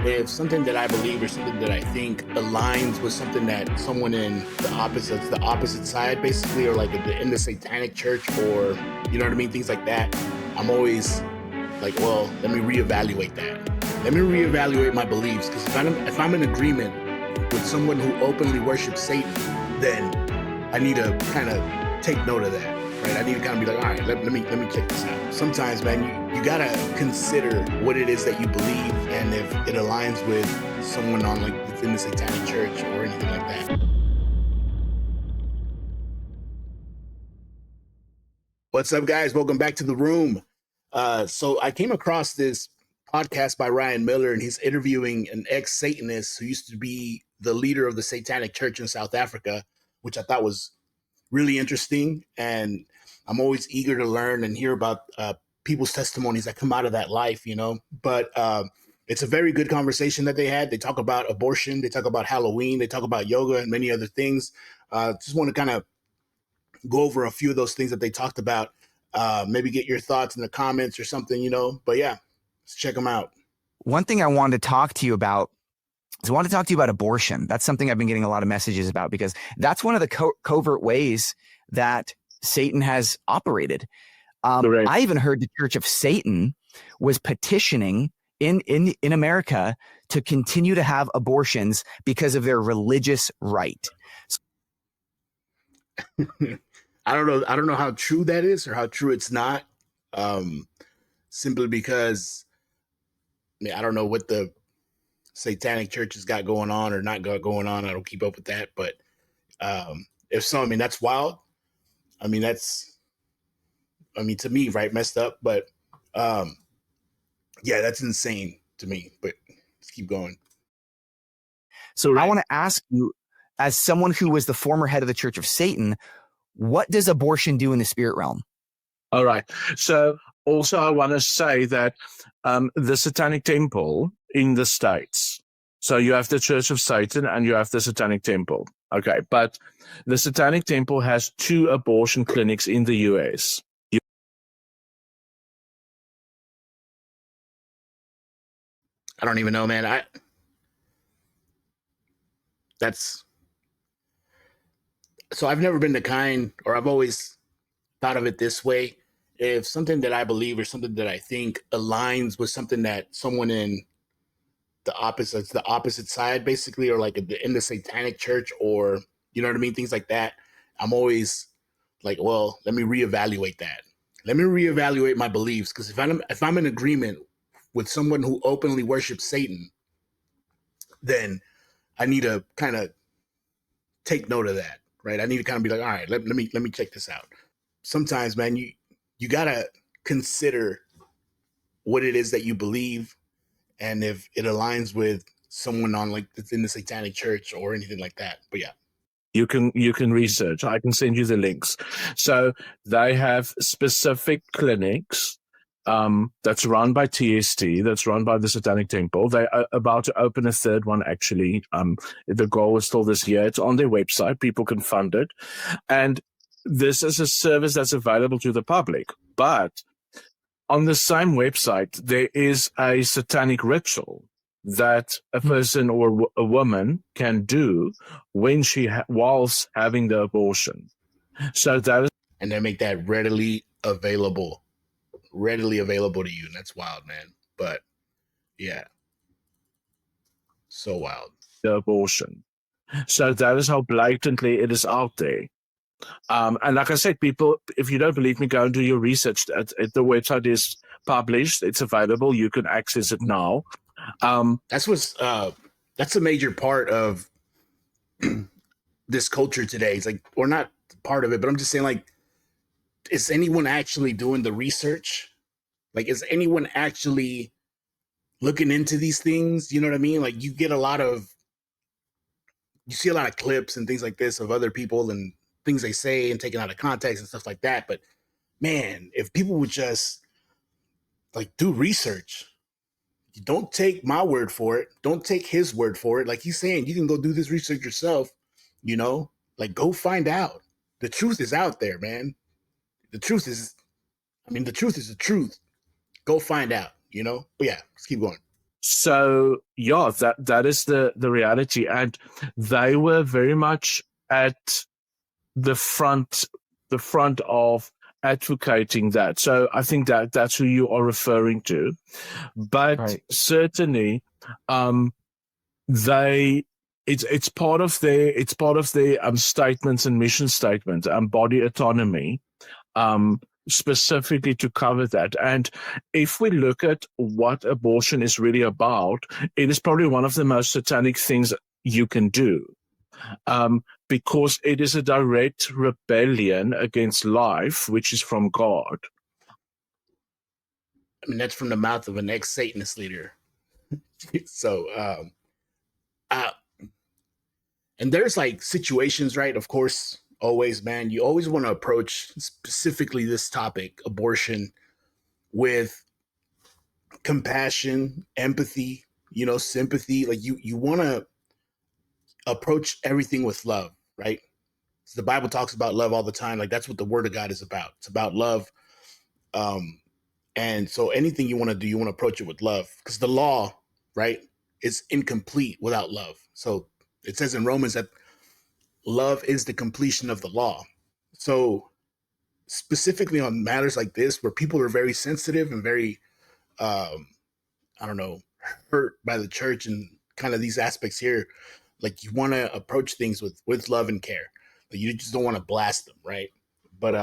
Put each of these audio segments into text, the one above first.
if something that I believe or something that I think aligns with something that someone in the opposite side, basically, or like in the Satanic Church, or you know what I mean, things like that, I'm always like, well, let me reevaluate that. Let me reevaluate my beliefs, because if I'm in agreement with someone who openly worships Satan, then I need to kind of take note of that. Right? I need to kind of be like, all right, let me check this out. Sometimes, man, you gotta consider what it is that you believe, and if it aligns with someone on like within the Satanic Church or anything like that. What's up, guys? Welcome back to the room. So I came across this podcast by Ryan Miller, and he's interviewing an ex-Satanist who used to be the leader of the Satanic Church in South Africa, which I thought was really interesting. And I'm always eager to learn and hear about people's testimonies that come out of that life, you know. But it's a very good conversation that they had. They talk about abortion, they talk about Halloween, they talk about yoga and many other things. Just want to kind of go over a few of those things that they talked about. Maybe get your thoughts in the comments or something, you know. But yeah, let's check them out. One thing I wanted to talk to you about is I want to talk to you about abortion. That's something I've been getting a lot of messages about, because that's one of the covert ways that Satan has operated. I even heard the Church of Satan was petitioning in America to continue to have abortions because of their religious right. I don't know how true that is or how true it's not. Simply because I don't know what the Satanic Church has got going on or not got going on. I don't keep up with that, but if so, I mean, that's wild. I mean, to me, right, messed up. But yeah, that's insane to me. But let's keep going. So I want to ask you, as someone who was the former head of the Church of Satan, what does abortion do in the spirit realm? All right. So also I want to say that the Satanic Temple in the States, so you have the Church of Satan and you have the Satanic Temple. Okay. But the Satanic Temple has 2 abortion clinics in the US. I don't even know, man. I've never been the kind, or I've always thought of it this way. If something that I believe or something that I think aligns with something that someone in the opposite side, basically, or like in the Satanic Church, or you know what I mean, things like that, I'm always like, well, let me reevaluate that. Let me reevaluate my beliefs, because if I'm in agreement with someone who openly worships Satan, then I need to kind of take note of that, right? I need to kind of be like, all right, let me check this out. Sometimes, man, you gotta consider what it is that you believe, and if it aligns with someone on like that's in the Satanic Church or anything like that. But yeah, you can research. I can send you the links. So they have specific clinics that's run by TST, that's run by the Satanic Temple. They are about to open a third one, actually. The goal is still this year. It's on their website. People can fund it. And this is a service that's available to the public. But on the same website, there is a satanic ritual that a person or a woman can do when whilst having the abortion. So that is, and they make that readily available to you, and that's wild, man. But yeah, so wild. The abortion. So that is how blatantly it is out there. And like I said, people, if you don't believe me, go and do your research. The website is published. It's available. You can access it now. That's a major part of this culture today. It's like, or not part of it, but I'm just saying, like, is anyone actually doing the research? Like, is anyone actually looking into these things? You know what I mean? Like, you see a lot of clips and things like this of other people and things they say and taken out of context and stuff like that. But man, if people would just like do research, you don't take my word for it. Don't take his word for it. Like he's saying, you can go do this research yourself, you know, like go find out. The truth is out there, man. The truth is the truth. Go find out, you know? But yeah, let's keep going. So yeah, that is the reality, and they were very much at the front of advocating that. So I think that's who you are referring to, but Right. certainly, they it's part of their statements and mission statement, body autonomy, specifically to cover that. And if we look at what abortion is really about, it is probably one of the most satanic things you can do, because it is a direct rebellion against life, which is from God. I mean, that's from the mouth of an ex-Satanist leader. So, uh, and there's like situations, right? Of course, always, man, you always want to approach specifically this topic, abortion, with compassion, empathy, sympathy. Like you want to approach everything with love, right? So the Bible talks about love all the time. Like that's what the Word of God is about. It's about love. Um, and so anything you want to do, you want to approach it with love, because the law, right, is incomplete without love. So it says in Romans that love is the completion of the law. So specifically on matters like this, where people are very sensitive and very, I don't know, hurt by the church and kind of these aspects here, like you want to approach things with love and care. Like you just don't want to blast them, right? But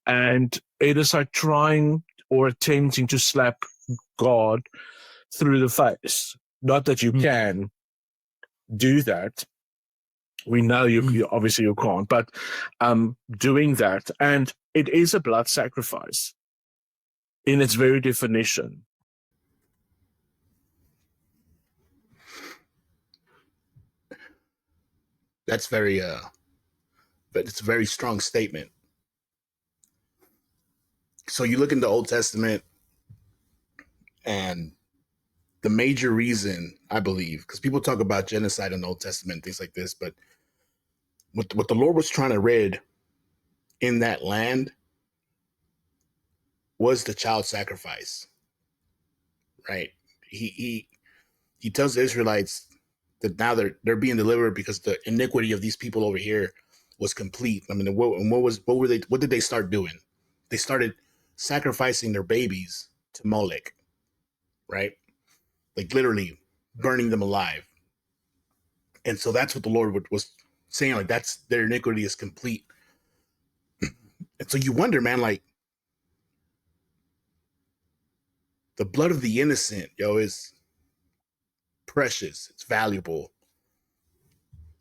and it is like trying or attempting to slap God through the face. Not that you can do that. We know you obviously you can't, but doing that, and it is a blood sacrifice in its very definition. that's very but it's a very strong statement. So you look in the Old Testament, and the major reason, I believe, because people talk about genocide in the Old Testament, things like this, but what the Lord was trying to rid in that land was the child sacrifice, right? He tells the Israelites that now they're being delivered because the iniquity of these people over here was complete. I mean, what did they start doing? They started sacrificing their babies to Molech, right? Like literally burning them alive. And so that's what the Lord was saying, like that's their iniquity is complete. And so you wonder, man, like the blood of the innocent, is precious. It's valuable.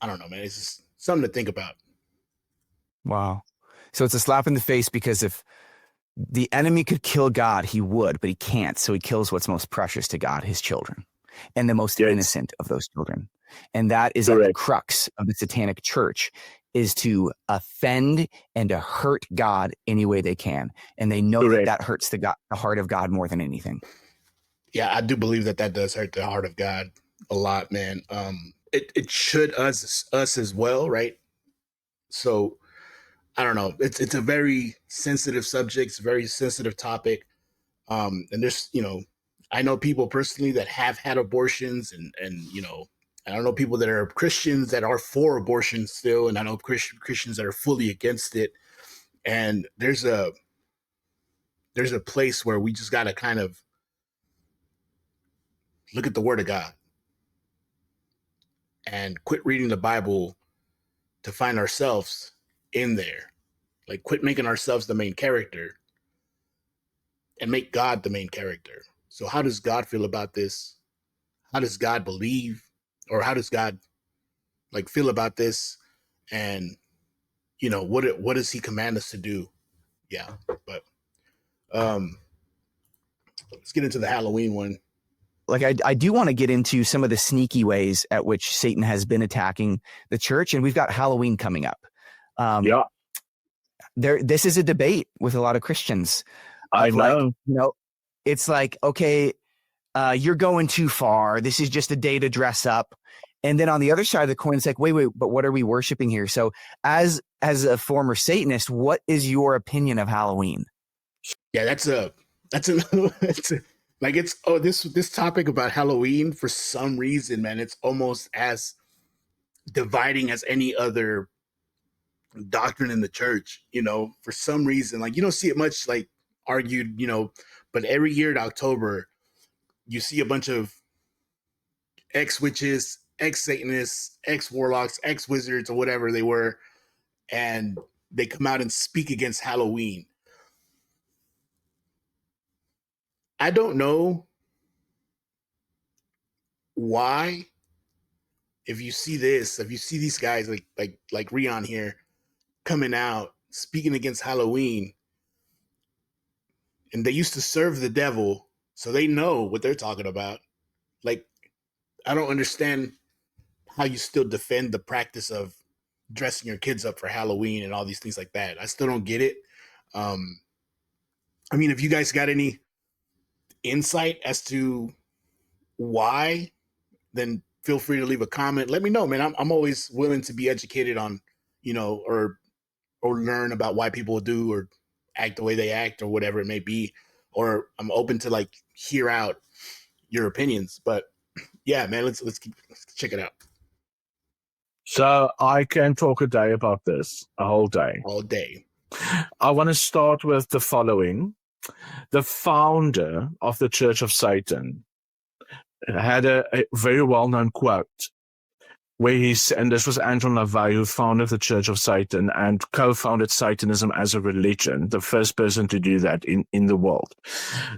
I don't know, man. It's just something to think about. Wow. So it's a slap in the face, because if the enemy could kill God, he would, but he can't. So he kills what's most precious to God, his children, and the most innocent of those children. And that is at the crux of the Satanic Church, is to offend and to hurt God any way they can. And they know that hurts the heart of God more than anything. Yeah, I do believe that does hurt the heart of God a lot, man. It should us as well, right? So I don't know. It's a very sensitive subject. It's a very sensitive topic. And there's, I know people personally that have had abortions, and I don't know people that are Christians that are for abortion still, and I know Christians that are fully against it. And there's a place where we just got to kind of look at the Word of God and quit reading the Bible to find ourselves in there. Like quit making ourselves the main character and make God the main character. So how does God feel about this? How does God believe, or how does God like feel about this? And what does he command us to do? Yeah. But let's get into the Halloween one. Like I do want to get into some of the sneaky ways at which Satan has been attacking the church, and we've got Halloween coming up. This is a debate with a lot of Christians. I know. It's like, okay, you're going too far. This is just a day to dress up. And then on the other side of the coin, it's like, wait, but what are we worshiping here? So as a former Satanist, what is your opinion of Halloween? Yeah, that's a it's a, like it's this topic about Halloween for some reason, man, it's almost as dividing as any other doctrine in the church, for some reason. Like you don't see it much like argued, but every year in October, you see a bunch of ex witches, ex Satanists, ex warlocks, ex wizards, or whatever they were, and they come out and speak against Halloween. I don't know why. If you see this, if you see these guys like Riaan here coming out speaking against Halloween, and they used to serve the devil, so they know what they're talking about. Like, I don't understand how you still defend the practice of dressing your kids up for Halloween and all these things like that. I still don't get it. Um, I mean, if you guys got any insight as to why, then feel free to leave a comment. Let me know, man. I'm always willing to be educated on, or learn about why people do or act the way they act or whatever it may be. Or I'm open to like hear out your opinions. But yeah, man, let's check it out So I can talk a day about this, a whole day. all day. I want to start with the following. The founder of the Church of Satan had a very well-known quote where and this was Andrew LaVey, who founded the Church of Satan and co-founded Satanism as a religion, the first person to do that in the world.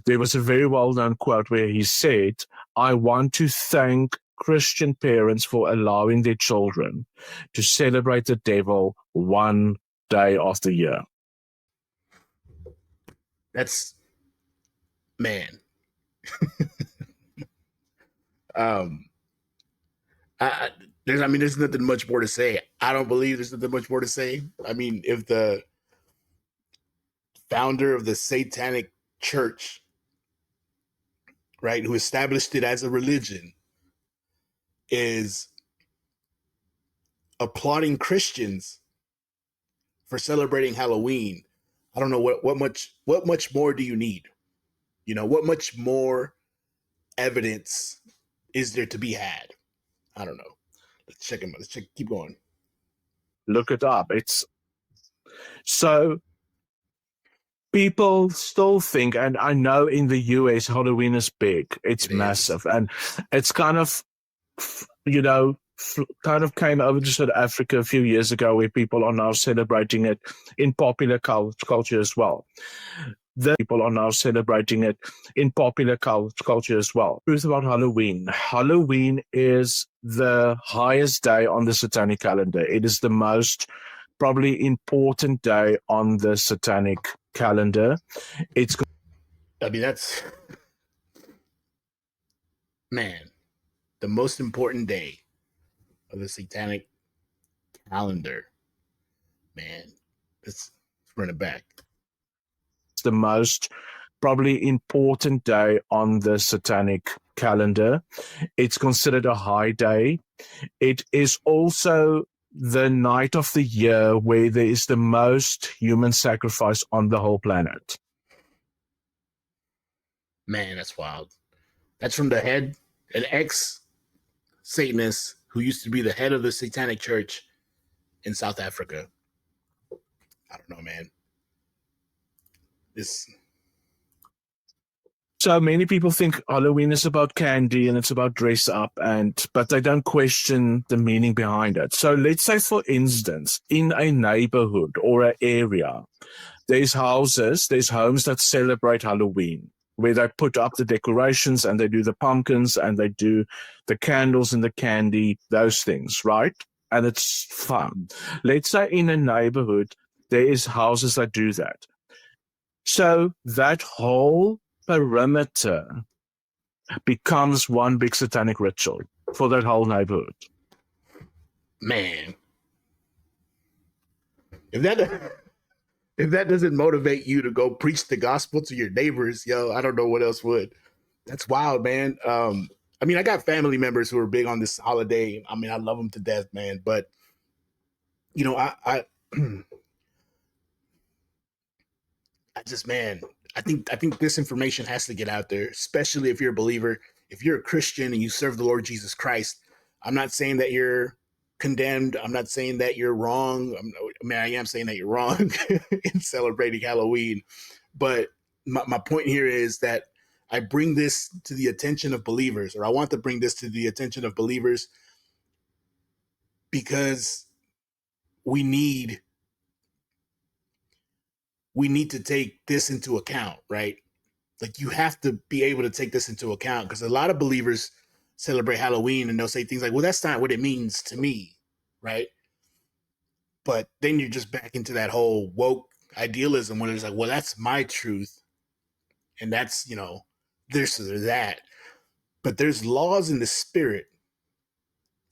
There was a very well-known quote where he said, "I want to thank Christian parents for allowing their children to celebrate the devil one day of the year." That's, man. um, there's nothing much more to say. I don't believe there's nothing much more to say. I mean, if the founder of the Satanic Church, right, who established it as a religion, is applauding Christians for celebrating Halloween, I don't know what much more do you need? What much more evidence is there to be had? I don't know. Let's check him. Let's check. Keep going. Look it up. It's so people still think, and I know in the US, Halloween is big. It's massive. And it's kind of, kind of came over to South Africa a few years ago where people are now celebrating it in popular culture as well. People are now celebrating it in popular culture as well. Truth about Halloween. Halloween is the highest day on the Satanic calendar. It is the most probably important day on the Satanic calendar. That's, man, the most important day of the Satanic calendar. Man, let's run it back. It's the most probably important day on the Satanic calendar. It's considered a high day. It is also the night of the year where there is the most human sacrifice on the whole planet. Man, that's wild. That's from the head, an ex-Satanist who used to be the head of the Satanic Church in South Africa. I don't know, man. So many people think Halloween is about candy and it's about dress up, but they don't question the meaning behind it. So let's say, for instance, in a neighborhood or an area, there's homes that celebrate Halloween, where they put up the decorations and they do the pumpkins and they do the candles and the candy, those things, right? And it's fun. Let's say in a neighborhood, there is houses that do that. So that whole perimeter becomes one big satanic ritual for that whole neighborhood. Man, if that doesn't motivate you to go preach the gospel to your neighbors, yo, I don't know what else would. That's wild, man. I mean, I got family members who are big on this holiday. I mean, I love them to death, man. But I I just, man, I think this information has to get out there, especially if you're a believer. If you're a Christian and you serve the Lord Jesus Christ, I'm not saying that you're condemned. I'm not saying that you're wrong. I am saying that you're wrong in celebrating Halloween. But my point here is that I bring this to the attention of believers, or I want to bring this to the attention of believers, because we need to take this into account, right? Like, you have to be able to take this into account, because a lot of believers celebrate Halloween and they'll say things like, well, that's not what it means to me, right? But then you're just back into that whole woke idealism when it's like, well, that's my truth, and that's, this or that. But there's laws in the spirit,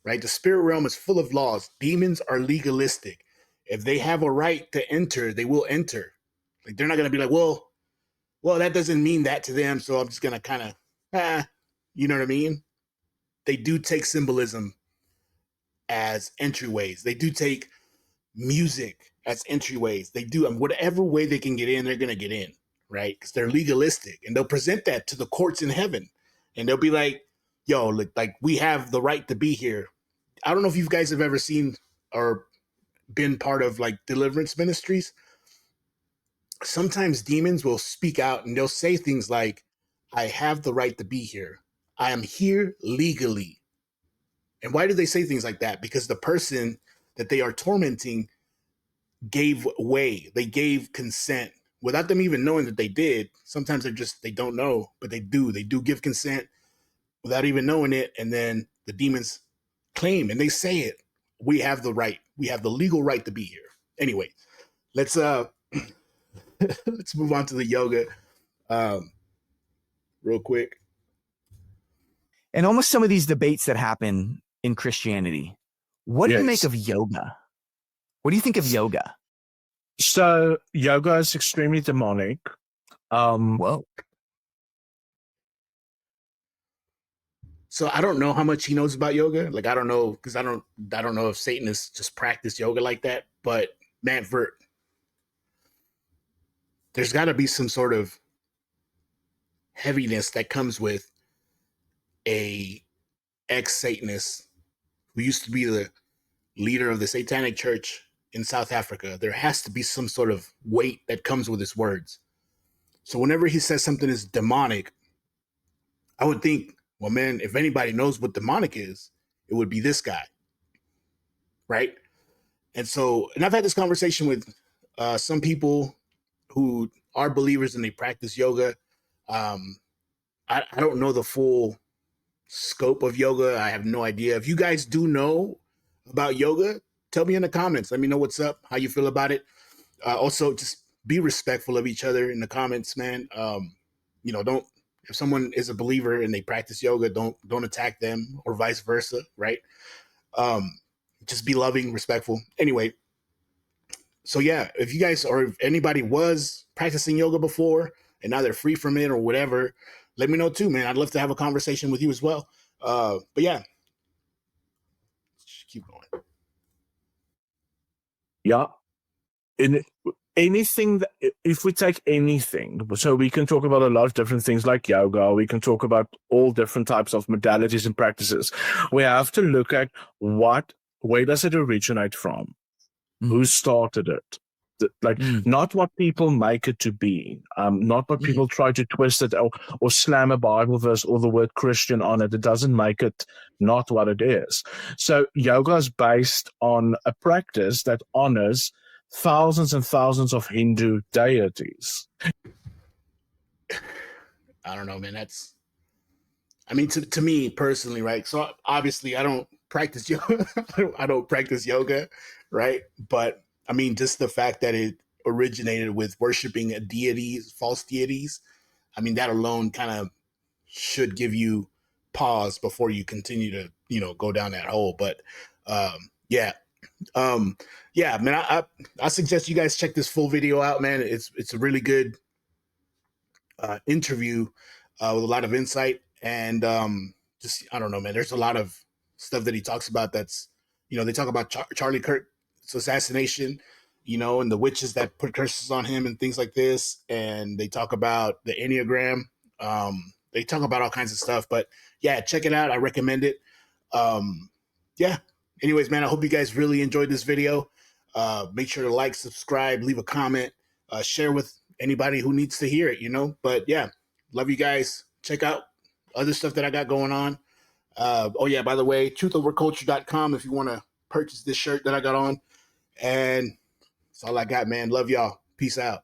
right? The spirit realm is full of laws. Demons are legalistic. If they have a right to enter, they will enter. Like, they're not going to be like, well, that doesn't mean that to them, so I'm just going to kind of, you know what I mean? They do take symbolism as entryways. They do take music as entryways. They do, whatever way they can get in, they're going to get in, right? Because they're legalistic, and they'll present that to the courts in heaven, and they'll be like, yo, like, we have the right to be here. I don't know if you guys have ever seen or been part of like deliverance ministries. Sometimes demons will speak out and they'll say things like, I have the right to be here. I am here legally. And why do they say things like that? Because the person that they are tormenting gave way. They gave consent without them even knowing that they did. Sometimes they don't know, but they do. They do give consent without even knowing it. And then the demons claim, and they say it. We have the right. We have the legal right to be here. Anyway, let's let's move on to the yoga real quick. And almost some of these debates that happen in Christianity. What do you make of yoga? What do you think of yoga? So yoga is extremely demonic. Whoa. So I don't know how much he knows about yoga. Like, I don't know, because I don't know if Satanists just practice yoga like that. But man, there's got to be some sort of heaviness that comes with a ex-Satanist who used to be the leader of the Satanic Church in South Africa. There has to be some sort of weight that comes with his words. So whenever he says something is demonic, I would think, well, man, if anybody knows what demonic is, it would be this guy, right? And I've had this conversation with some people who are believers and they practice yoga. I don't know the full scope of yoga. I have no idea. If you guys do know about yoga, tell me in the comments. Let me know what's up, how you feel about it. Also, just be respectful of each other in the comments, man. Don't, if someone is a believer and they practice yoga, don't attack them, or vice versa, right? Just be loving, respectful. Anyway, so yeah, if you guys, or if anybody was practicing yoga before and now they're free from it or whatever, let me know too, man. I'd love to have a conversation with you as well. But yeah, just keep going. Yeah. In anything that, if we take anything, so we can talk about a lot of different things like yoga, we can talk about all different types of modalities and practices. We have to look at where does it originate from? Who started it? Not what people make it to be, not what people try to twist it or slam a Bible verse or the word Christian on it. It doesn't make it not what it is. So yoga is based on a practice that honors thousands and thousands of Hindu deities. I don't know, man. To me personally, right? So obviously I don't practice yoga. I don't practice yoga, right? But I mean, just the fact that it originated with worshiping deities, false deities, I mean, that alone kind of should give you pause before you continue to, go down that hole. But yeah. Man, I suggest you guys check this full video out, man. It's a really good interview with a lot of insight, and just, I don't know, man. There's a lot of stuff that he talks about that's, they talk about Charlie Kirk's assassination. you know, and the witches that put curses on him and things like this. And they talk about the Enneagram. They talk about all kinds of stuff. But yeah, check it out. I recommend it. Yeah. Anyways, man, I hope you guys really enjoyed this video. Make sure to like, subscribe, leave a comment, share with anybody who needs to hear it, you know. But yeah, love you guys. Check out other stuff that I got going on. Oh yeah, by the way, truthoverculture.com if you want to purchase this shirt that I got on. And that's all I got, man. Love y'all. Peace out.